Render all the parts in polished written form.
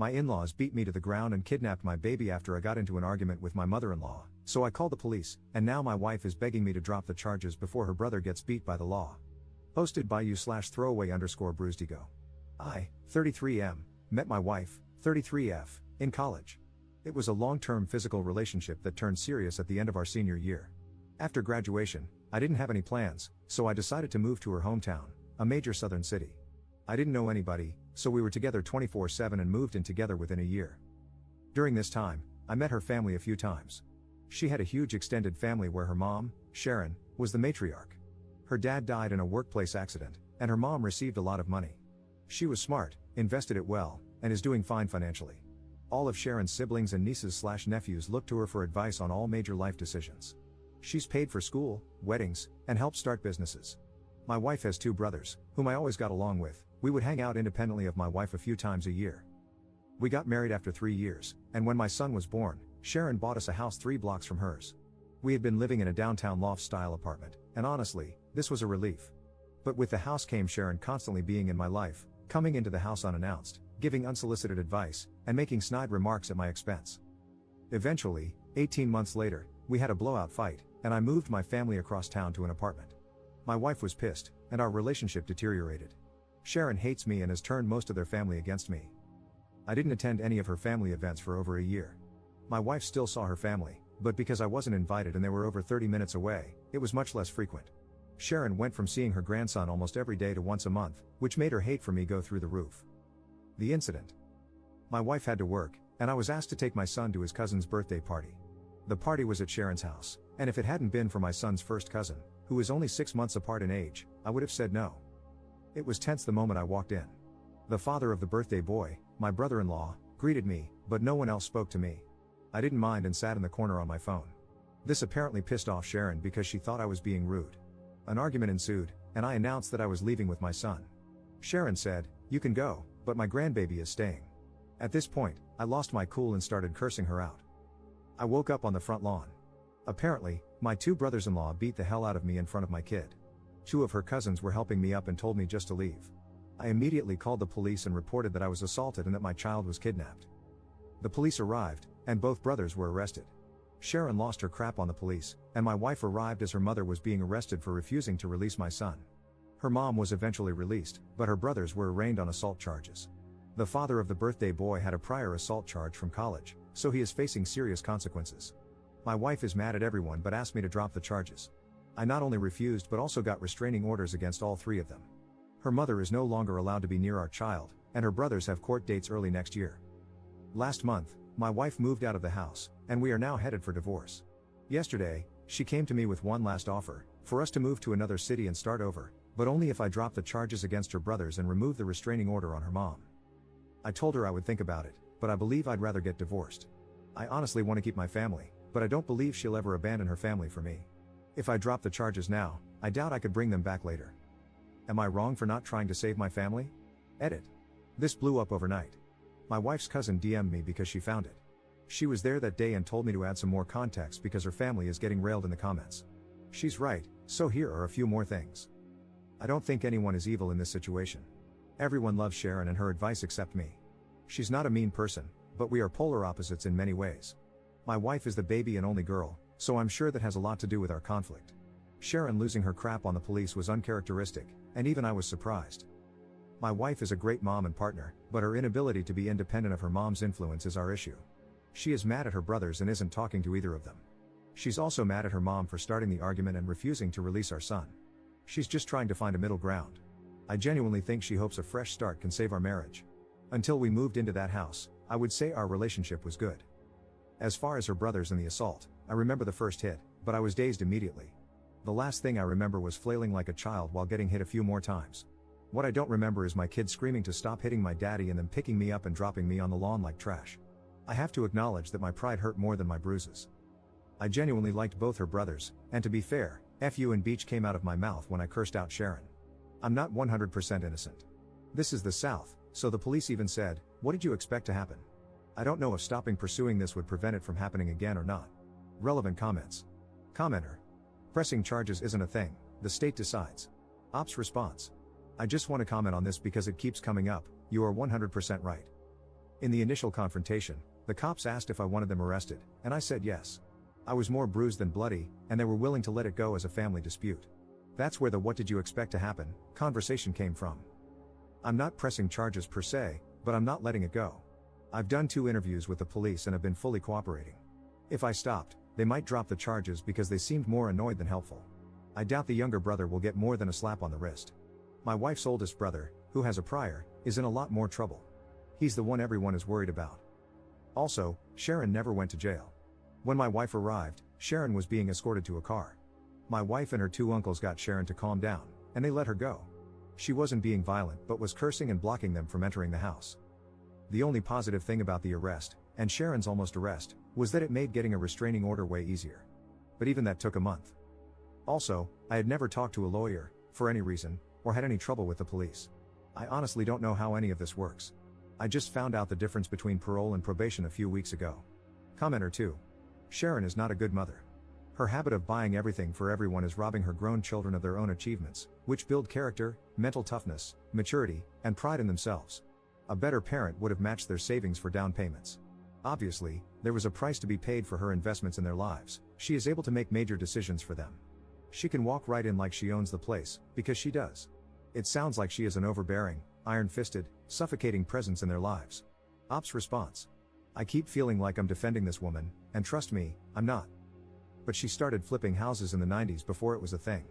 My in-laws beat me to the ground and kidnapped my baby after I got into an argument with my mother-in-law, so I called the police, and now my wife is begging me to drop the charges before her brother gets beat by the law. Posted by you/throwaway_bruisedigo. I, 33M, met my wife, 33F, in college. It was a long-term physical relationship that turned serious at the end of our senior year. After graduation, I didn't have any plans, so I decided to move to her hometown, a major southern city. I didn't know anybody, so we were together 24/7 and moved in together within a year. During this time, I met her family a few times. She had a huge extended family where her mom, Sharon, was the matriarch. Her dad died in a workplace accident, and her mom received a lot of money. She was smart, invested it well, and is doing fine financially. All of Sharon's siblings and nieces/nephews look to her for advice on all major life decisions. She's paid for school, weddings, and helped start businesses. My wife has 2 brothers, whom I always got along with. We would hang out independently of my wife a few times a year. We got married after 3 years, and when my son was born, Sharon bought us a house 3 blocks from hers. We had been living in a downtown loft-style apartment, and honestly, this was a relief. But with the house came Sharon constantly being in my life, coming into the house unannounced, giving unsolicited advice, and making snide remarks at my expense. Eventually, 18 months later, we had a blowout fight, and I moved my family across town to an apartment. My wife was pissed, and our relationship deteriorated. Sharon hates me and has turned most of their family against me. I didn't attend any of her family events for over a year. My wife still saw her family, but because I wasn't invited and they were over 30 minutes away, it was much less frequent. Sharon went from seeing her grandson almost every day to once a month, which made her hate for me go through the roof. The incident. My wife had to work, and I was asked to take my son to his cousin's birthday party. The party was at Sharon's house, and if it hadn't been for my son's first cousin, who is only 6 months apart in age, I would have said no. It was tense the moment I walked in. The father of the birthday boy, my brother-in-law, greeted me, but no one else spoke to me. I didn't mind and sat in the corner on my phone. This apparently pissed off Sharon because she thought I was being rude. An argument ensued, and I announced that I was leaving with my son. Sharon said, "You can go, but my grandbaby is staying." At this point, I lost my cool and started cursing her out. I woke up on the front lawn. Apparently, my 2 brothers-in-law beat the hell out of me in front of my kid. 2 of her cousins were helping me up and told me just to leave. I immediately called the police and reported that I was assaulted and that my child was kidnapped. The police arrived, and both brothers were arrested. Sharon lost her crap on the police, and my wife arrived as her mother was being arrested for refusing to release my son. Her mom was eventually released, but her brothers were arraigned on assault charges. The father of the birthday boy had a prior assault charge from college, so he is facing serious consequences. My wife is mad at everyone but asked me to drop the charges. I not only refused but also got restraining orders against all 3 of them. Her mother is no longer allowed to be near our child, and her brothers have court dates early next year. Last month, my wife moved out of the house, and we are now headed for divorce. Yesterday, she came to me with one last offer, for us to move to another city and start over, but only if I drop the charges against her brothers and remove the restraining order on her mom. I told her I would think about it, but I believe I'd rather get divorced. I honestly want to keep my family, but I don't believe she'll ever abandon her family for me. If I drop the charges now, I doubt I could bring them back later. Am I wrong for not trying to save my family? Edit. This blew up overnight. My wife's cousin DM'd me because she found it. She was there that day and told me to add some more context because her family is getting railed in the comments. She's right, so here are a few more things. I don't think anyone is evil in this situation. Everyone loves Sharon and her advice except me. She's not a mean person, but we are polar opposites in many ways. My wife is the baby and only girl, so I'm sure that has a lot to do with our conflict. Sharon losing her crap on the police was uncharacteristic, and even I was surprised. My wife is a great mom and partner, but her inability to be independent of her mom's influence is our issue. She is mad at her brothers and isn't talking to either of them. She's also mad at her mom for starting the argument and refusing to release our son. She's just trying to find a middle ground. I genuinely think she hopes a fresh start can save our marriage. Until we moved into that house, I would say our relationship was good. As far as her brothers and the assault, I remember the first hit, but I was dazed immediately. The last thing I remember was flailing like a child while getting hit a few more times. What I don't remember is my kid screaming to stop hitting my daddy and then picking me up and dropping me on the lawn like trash. I have to acknowledge that my pride hurt more than my bruises. I genuinely liked both her brothers, and to be fair, F you and Beach came out of my mouth when I cursed out Sharon. I'm not 100% innocent. This is the South, so the police even said, "What did you expect to happen?" I don't know if stopping pursuing this would prevent it from happening again or not. Relevant comments. Commenter. Pressing charges isn't a thing, the state decides. Ops response. I just want to comment on this because it keeps coming up, you are 100% right. In the initial confrontation, the cops asked if I wanted them arrested, and I said yes. I was more bruised than bloody, and they were willing to let it go as a family dispute. That's where the "what did you expect to happen" conversation came from. I'm not pressing charges per se, but I'm not letting it go. I've done 2 interviews with the police and have been fully cooperating. If I stopped, they might drop the charges because they seemed more annoyed than helpful. I doubt the younger brother will get more than a slap on the wrist. My wife's oldest brother, who has a prior, is in a lot more trouble. He's the one everyone is worried about. Also, Sharon never went to jail. When my wife arrived, Sharon was being escorted to a car. My wife and her 2 uncles got Sharon to calm down, and they let her go. She wasn't being violent but was cursing and blocking them from entering the house. The only positive thing about the arrest, and Sharon's almost arrest, was that it made getting a restraining order way easier. But even that took a month. Also, I had never talked to a lawyer, for any reason, or had any trouble with the police. I honestly don't know how any of this works. I just found out the difference between parole and probation a few weeks ago. Commenter 2. Sharon is not a good mother. Her habit of buying everything for everyone is robbing her grown children of their own achievements, which build character, mental toughness, maturity, and pride in themselves. A better parent would have matched their savings for down payments. Obviously, there was a price to be paid for her investments in their lives. She is able to make major decisions for them. She can walk right in like she owns the place, because she does. It sounds like she is an overbearing, iron-fisted, suffocating presence in their lives. Ops response. I keep feeling like I'm defending this woman, and trust me, I'm not. But she started flipping houses in the 90s before it was a thing.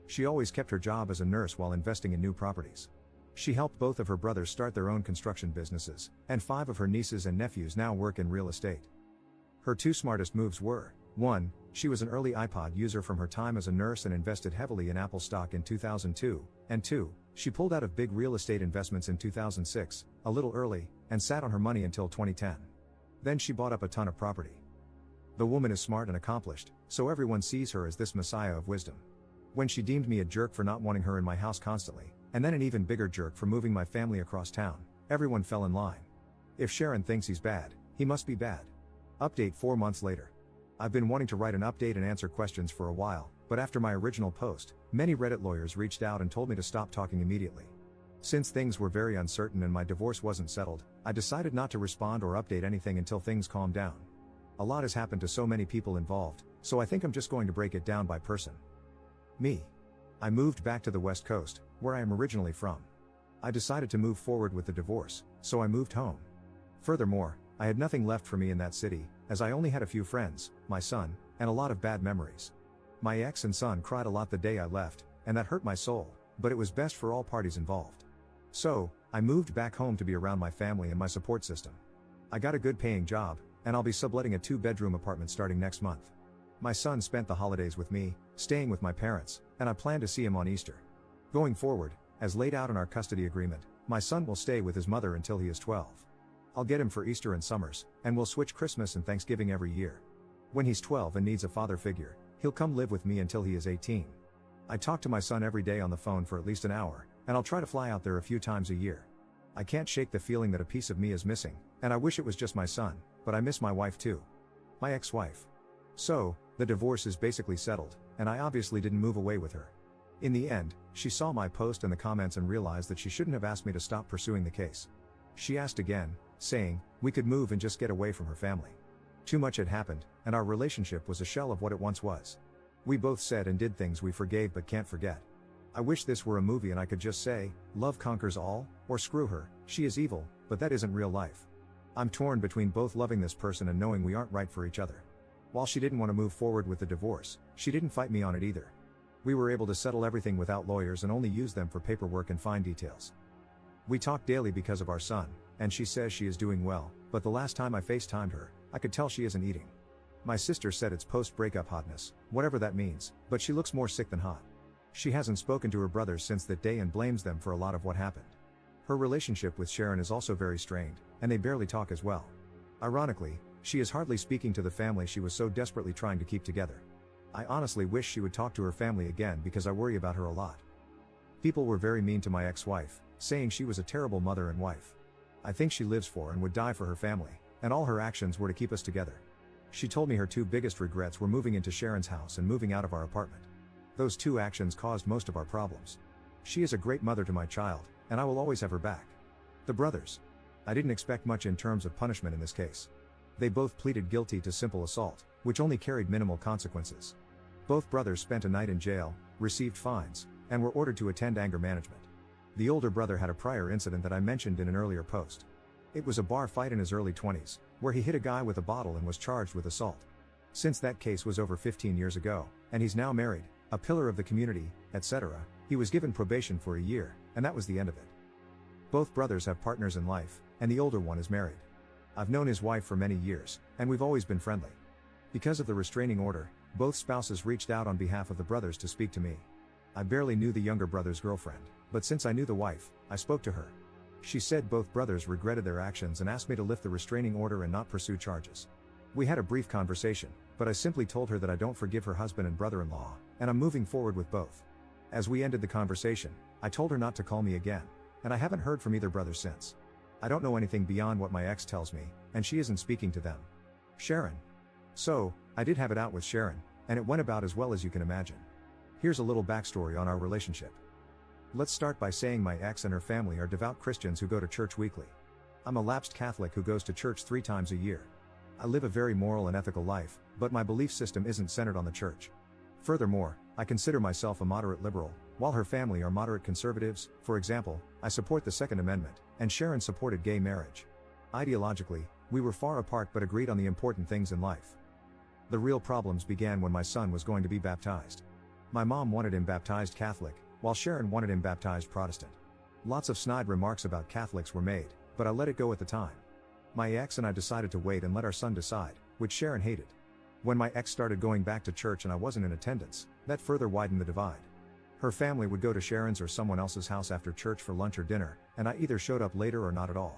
She always kept her job as a nurse while investing in new properties. She helped both of her brothers start their own construction businesses, and 5 of her nieces and nephews now work in real estate. Her 2 smartest moves were: 1, she was an early iPod user from her time as a nurse and invested heavily in Apple stock in 2002, and 2, she pulled out of big real estate investments in 2006, a little early, and sat on her money until 2010. Then she bought up a ton of property. The woman is smart and accomplished, so everyone sees her as this messiah of wisdom. When she deemed me a jerk for not wanting her in my house constantly, and then an even bigger jerk for moving my family across town, everyone fell in line. If Sharon thinks he's bad, he must be bad. Update 4 months later. I've been wanting to write an update and answer questions for a while, but after my original post, many Reddit lawyers reached out and told me to stop talking immediately. Since things were very uncertain and my divorce wasn't settled, I decided not to respond or update anything until things calmed down. A lot has happened to so many people involved, so I think I'm just going to break it down by person. Me. I moved back to the West Coast, where I am originally from. I decided to move forward with the divorce, so I moved home. Furthermore, I had nothing left for me in that city, as I only had a few friends, my son, and a lot of bad memories. My ex and son cried a lot the day I left, and that hurt my soul, but it was best for all parties involved. So, I moved back home to be around my family and my support system. I got a good paying job, and I'll be subletting a 2-bedroom apartment starting next month. My son spent the holidays with me, staying with my parents, and I plan to see him on Easter. Going forward, as laid out in our custody agreement, my son will stay with his mother until he is 12. I'll get him for Easter and summers, and we'll switch Christmas and Thanksgiving every year. When he's 12 and needs a father figure, he'll come live with me until he is 18. I talk to my son every day on the phone for at least an hour, and I'll try to fly out there a few times a year. I can't shake the feeling that a piece of me is missing, and I wish it was just my son, but I miss my wife too. My ex-wife. So, the divorce is basically settled, and I obviously didn't move away with her. In the end, she saw my post and the comments and realized that she shouldn't have asked me to stop pursuing the case. She asked again, saying we could move and just get away from her family. Too much had happened, and our relationship was a shell of what it once was. We both said and did things we forgave but can't forget. I wish this were a movie and I could just say, love conquers all, or screw her, she is evil, but that isn't real life. I'm torn between both loving this person and knowing we aren't right for each other. While she didn't want to move forward with the divorce, she didn't fight me on it either. We were able to settle everything without lawyers and only use them for paperwork and fine details. We talk daily because of our son, and she says she is doing well, but the last time I FaceTimed her, I could tell she isn't eating. My sister said it's post-breakup hotness, whatever that means, but she looks more sick than hot. She hasn't spoken to her brothers since that day and blames them for a lot of what happened. Her relationship with Sharon is also very strained, and they barely talk as well. Ironically, she is hardly speaking to the family she was so desperately trying to keep together. I honestly wish she would talk to her family again because I worry about her a lot. People were very mean to my ex-wife, saying she was a terrible mother and wife. I think she lives for and would die for her family, and all her actions were to keep us together. She told me her 2 biggest regrets were moving into Sharon's house and moving out of our apartment. Those 2 actions caused most of our problems. She is a great mother to my child, and I will always have her back. The brothers. I didn't expect much in terms of punishment in this case. They both pleaded guilty to simple assault, which only carried minimal consequences. Both brothers spent a night in jail, received fines, and were ordered to attend anger management. The older brother had a prior incident that I mentioned in an earlier post. It was a bar fight in his early 20s, where he hit a guy with a bottle and was charged with assault. Since that case was over 15 years ago, and he's now married, a pillar of the community, etc., he was given probation for a year, and that was the end of it. Both brothers have partners in life, and the older one is married. I've known his wife for many years, and we've always been friendly. Because of the restraining order, both spouses reached out on behalf of the brothers to speak to me. I barely knew the younger brother's girlfriend, but since I knew the wife, I spoke to her. She said both brothers regretted their actions and asked me to lift the restraining order and not pursue charges. We had a brief conversation, but I simply told her that I don't forgive her husband and brother-in-law, and I'm moving forward with both. As we ended the conversation, I told her not to call me again, and I haven't heard from either brother since. I don't know anything beyond what my ex tells me, and she isn't speaking to them. Sharon. So, I did have it out with Sharon, and it went about as well as you can imagine. Here's a little backstory on our relationship. Let's start by saying my ex and her family are devout Christians who go to church weekly. I'm a lapsed Catholic who goes to church 3 times a year. I live a very moral and ethical life, but my belief system isn't centered on the church. Furthermore, I consider myself a moderate liberal, while her family are moderate conservatives. For example, I support the Second Amendment, and Sharon supported gay marriage. Ideologically, we were far apart but agreed on the important things in life. The real problems began when my son was going to be baptized. My mom wanted him baptized Catholic, while Sharon wanted him baptized Protestant. Lots of snide remarks about Catholics were made, but I let it go at the time. My ex and I decided to wait and let our son decide, which Sharon hated. When my ex started going back to church and I wasn't in attendance, that further widened the divide. Her family would go to Sharon's or someone else's house after church for lunch or dinner, and I either showed up later or not at all.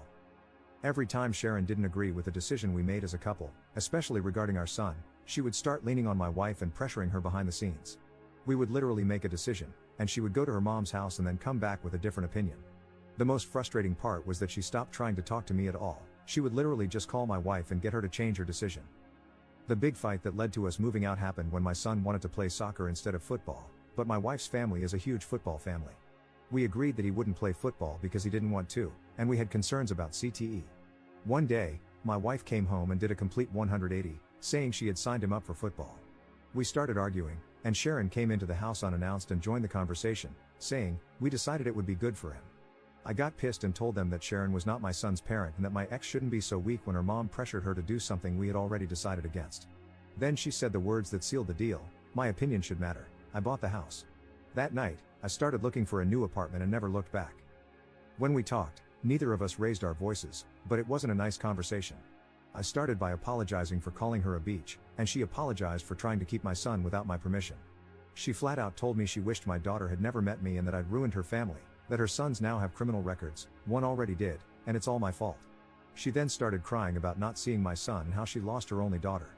Every time Sharon didn't agree with the decision we made as a couple, especially regarding our son, she would start leaning on my wife and pressuring her behind the scenes. We would literally make a decision, and she would go to her mom's house and then come back with a different opinion. The most frustrating part was that she stopped trying to talk to me at all. She would literally just call my wife and get her to change her decision. The big fight that led to us moving out happened when my son wanted to play soccer instead of football, but my wife's family is a huge football family. We agreed that he wouldn't play football because he didn't want to, and we had concerns about CTE. One day, my wife came home and did a complete 180, saying she had signed him up for football. We started arguing, and Sharon came into the house unannounced and joined the conversation, saying, "We decided it would be good for him." I got pissed and told them that Sharon was not my son's parent and that my ex shouldn't be so weak when her mom pressured her to do something we had already decided against. Then she said the words that sealed the deal: "My opinion should matter." I bought the house. That night, I started looking for a new apartment and never looked back. When we talked, neither of us raised our voices, but it wasn't a nice conversation. I started by apologizing for calling her a bitch, and she apologized for trying to keep my son without my permission. She flat out told me she wished my daughter had never met me and that I'd ruined her family, that her sons now have criminal records, one already did, and it's all my fault. She then started crying about not seeing my son and how she lost her only daughter.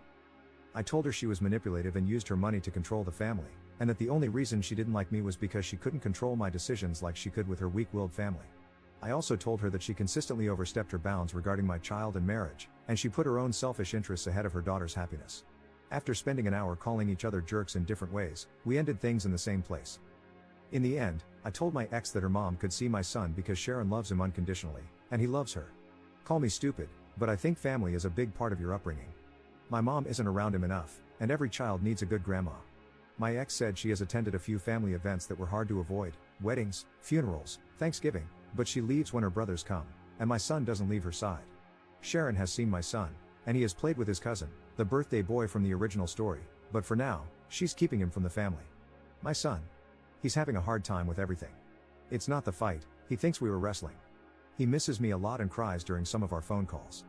I told her she was manipulative and used her money to control the family, and that the only reason she didn't like me was because she couldn't control my decisions like she could with her weak-willed family. I also told her that she consistently overstepped her bounds regarding my child and marriage, and she put her own selfish interests ahead of her daughter's happiness. After spending an hour calling each other jerks in different ways, we ended things in the same place. In the end, I told my ex that her mom could see my son because Sharon loves him unconditionally, and he loves her. Call me stupid, but I think family is a big part of your upbringing. My mom isn't around him enough, and every child needs a good grandma. My ex said she has attended a few family events that were hard to avoid: weddings, funerals, Thanksgiving, but she leaves when her brothers come, and my son doesn't leave her side. Sharon has seen my son, and he has played with his cousin, the birthday boy from the original story, but for now, she's keeping him from the family. My son. He's having a hard time with everything. It's not the fight, he thinks we were wrestling. He misses me a lot and cries during some of our phone calls.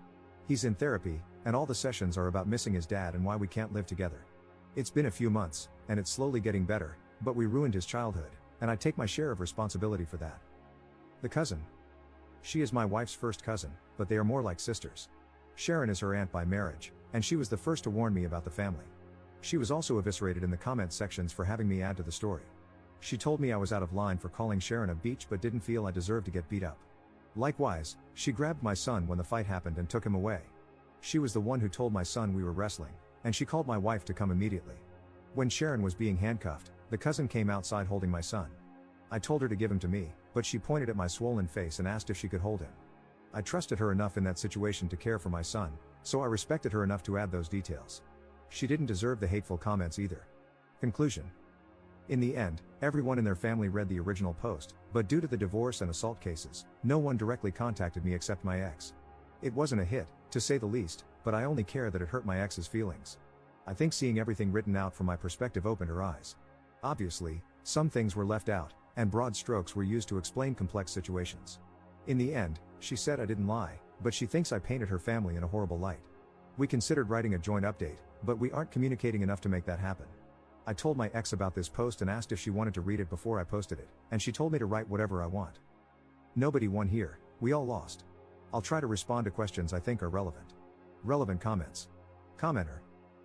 He's in therapy, and all the sessions are about missing his dad and why we can't live together. It's been a few months, and it's slowly getting better, but we ruined his childhood, and I take my share of responsibility for that. The cousin. She is my wife's first cousin, but they are more like sisters. Sharon is her aunt by marriage, and she was the first to warn me about the family. She was also eviscerated in the comment sections for having me add to the story. She told me I was out of line for calling Sharon a bitch but didn't feel I deserved to get beat up. Likewise, she grabbed my son when the fight happened and took him away. She was the one who told my son we were wrestling, and she called my wife to come immediately. When Sharon was being handcuffed, the cousin came outside holding my son. I told her to give him to me, but she pointed at my swollen face and asked if she could hold him. I trusted her enough in that situation to care for my son, so I respected her enough to add those details. She didn't deserve the hateful comments either. Conclusion. In the end, everyone in their family read the original post, but due to the divorce and assault cases, no one directly contacted me except my ex. It wasn't a hit, to say the least, but I only care that it hurt my ex's feelings. I think seeing everything written out from my perspective opened her eyes. Obviously, some things were left out, and broad strokes were used to explain complex situations. In the end, she said I didn't lie, but she thinks I painted her family in a horrible light. We considered writing a joint update, but we aren't communicating enough to make that happen. I told my ex about this post and asked if she wanted to read it before I posted it, and she told me to write whatever I want. Nobody won here, we all lost. I'll try to respond to questions I think are relevant. Relevant comments. Commenter.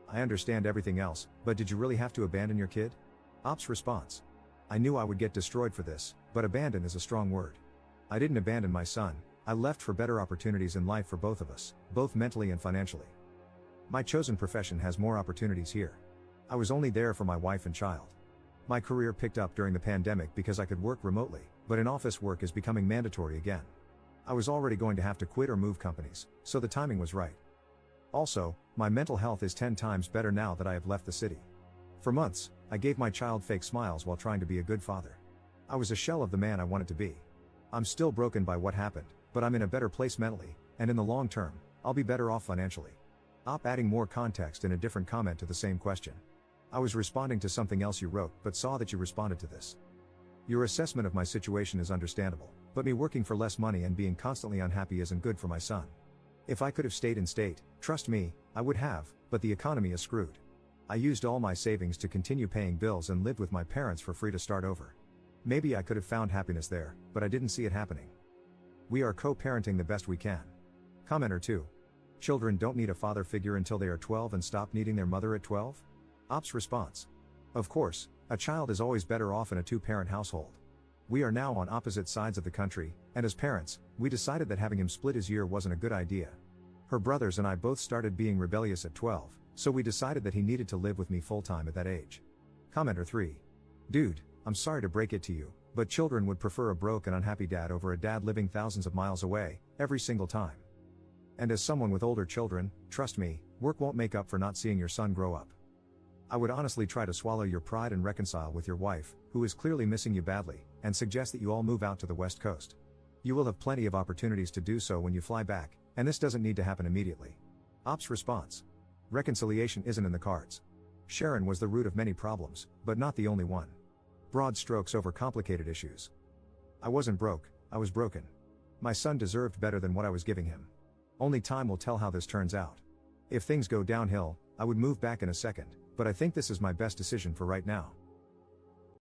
I understand everything else, but did you really have to abandon your kid? Ops response. I knew I would get destroyed for this, but abandon is a strong word. I didn't abandon my son, I left for better opportunities in life for both of us, both mentally and financially. My chosen profession has more opportunities here. I was only there for my wife and child. My career picked up during the pandemic because I could work remotely, but in-office work is becoming mandatory again. I was already going to have to quit or move companies, so the timing was right. Also, my mental health is 10 times better now that I have left the city. For months, I gave my child fake smiles while trying to be a good father. I was a shell of the man I wanted to be. I'm still broken by what happened, but I'm in a better place mentally, and in the long term, I'll be better off financially. Adding more context in a different comment to the same question. I was responding to something else you wrote, but saw that you responded to this. Your assessment of my situation is understandable, but me working for less money and being constantly unhappy isn't good for my son. If I could have stayed in state, trust me, I would have, but the economy is screwed. I used all my savings to continue paying bills and lived with my parents for free to start over. Maybe I could have found happiness there, but I didn't see it happening. We are co-parenting the best we can. Commenter 2. Children don't need a father figure until they are 12 and stop needing their mother at 12? Ops response. Of course, a child is always better off in a two-parent household. We are now on opposite sides of the country, and as parents, we decided that having him split his year wasn't a good idea. Her brothers and I both started being rebellious at 12, so we decided that he needed to live with me full-time at that age. Commenter 3. Dude, I'm sorry to break it to you, but children would prefer a broke and unhappy dad over a dad living thousands of miles away, every single time. And as someone with older children, trust me, work won't make up for not seeing your son grow up. I would honestly try to swallow your pride and reconcile with your wife, who is clearly missing you badly, and suggest that you all move out to the West Coast. You will have plenty of opportunities to do so when you fly back, and this doesn't need to happen immediately. Ops response. Reconciliation isn't in the cards. Sharon was the root of many problems, but not the only one. Broad strokes over complicated issues. I wasn't broke, I was broken. My son deserved better than what I was giving him. Only time will tell how this turns out. If things go downhill, I would move back in a second, but I think this is my best decision for right now.